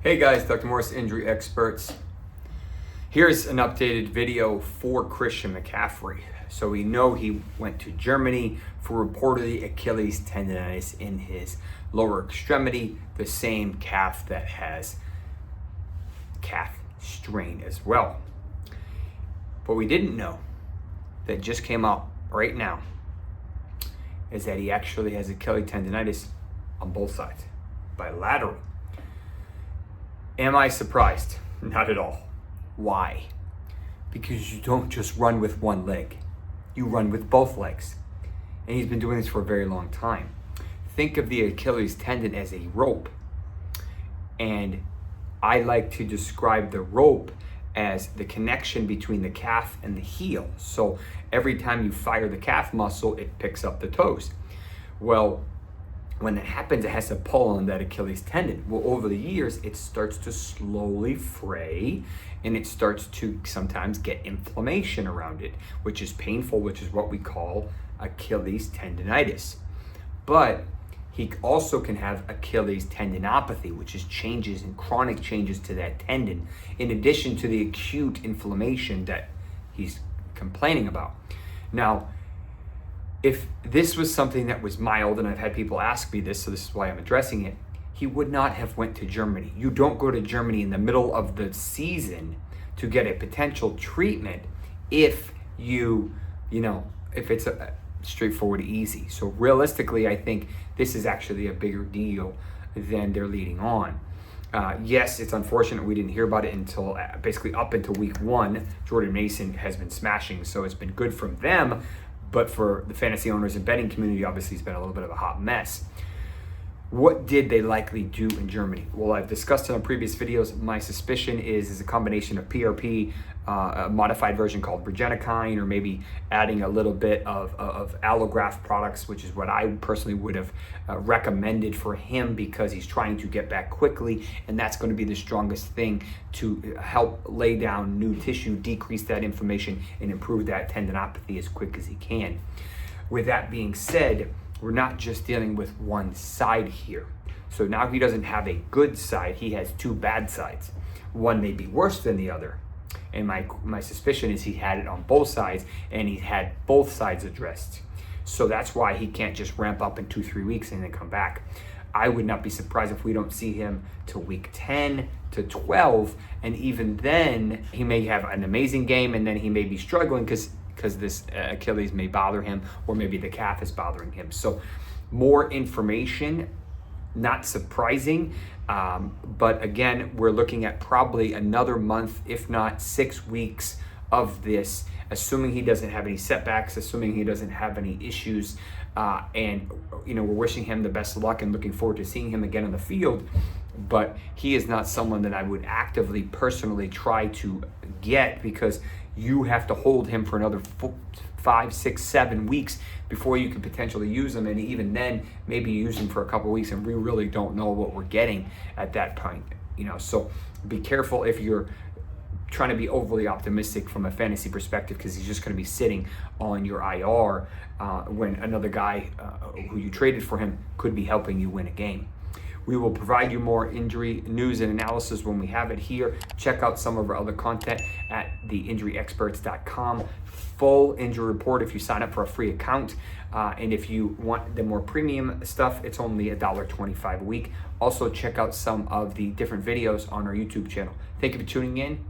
Hey guys, Dr. Morse, Injury Experts. Here's an updated video for Christian McCaffrey. So we know he went to Germany for reportedly Achilles tendinitis in his lower extremity, the same calf that has calf strain as well. What we didn't know, that just came out right now, is that he actually has Achilles tendinitis on both sides, bilateral. Am I surprised? Not at all. Why? Because you don't just run with one leg. You run with both legs. And he's been doing this for a very long time. Think of the Achilles tendon as a rope. And I like to describe the rope as the connection between the calf and the heel. So every time you fire the calf muscle, it picks up the toes. Well, when that happens, it has to pull on that Achilles tendon. Well, over the years, it starts to slowly fray, and it starts to sometimes get inflammation around it, which is painful, which is what we call Achilles tendinitis. But he also can have Achilles tendinopathy, which is changes and chronic changes to that tendon, in addition to the acute inflammation that he's complaining about. Now, if this was something that was mild, and I've had people ask me this, so this is why I'm addressing it, he would not have went to Germany. You don't go to Germany in the middle of the season to get a potential treatment if if it's a straightforward, easy. So realistically, I think this is actually a bigger deal than they're leading on. Yes, it's unfortunate we didn't hear about it until basically up until week 1. Jordan Mason has been smashing, so it's been good from them. But for the fantasy owners and betting community, obviously it's been a little bit of a hot mess. What did they likely do in Germany? Well, I've discussed in our previous videos. My suspicion is a combination of PRP, a modified version called Regenikine, or maybe adding a little bit of allograft products, which is what I personally would have recommended for him, because he's trying to get back quickly, and that's going to be the strongest thing to help lay down new tissue, decrease that inflammation, and improve that tendinopathy as quick as he can. With that being said, we're not just dealing with one side here. So now he doesn't have a good side, he has two bad sides. One may be worse than the other. And my suspicion is he had it on both sides, and he had both sides addressed. So that's why he can't just ramp up in 2-3 weeks and then come back. I would not be surprised if we don't see him to week 10 to 12, and even then he may have an amazing game, and then he may be struggling because this Achilles may bother him, or maybe the calf is bothering him. So more information, not surprising. But again, we're looking at probably another month, if not 6 weeks of this, assuming he doesn't have any setbacks, assuming he doesn't have any issues. And we're wishing him the best of luck and looking forward to seeing him again on the field. But he is not someone that I would actively, personally try to get, because you have to hold him for another 5, 6, 7 weeks before you can potentially use him. And even then, maybe use him for a couple of weeks, and we really don't know what we're getting at that point. So be careful if you're trying to be overly optimistic from a fantasy perspective, because he's just going to be sitting on your IR when another guy who you traded for him could be helping you win a game. We will provide you more injury news and analysis when we have it here. Check out some of our other content at theinjuryexperts.com. Full injury report if you sign up for a free account. And if you want the more premium stuff, it's only $1.25 a week. Also, check out some of the different videos on our YouTube channel. Thank you for tuning in.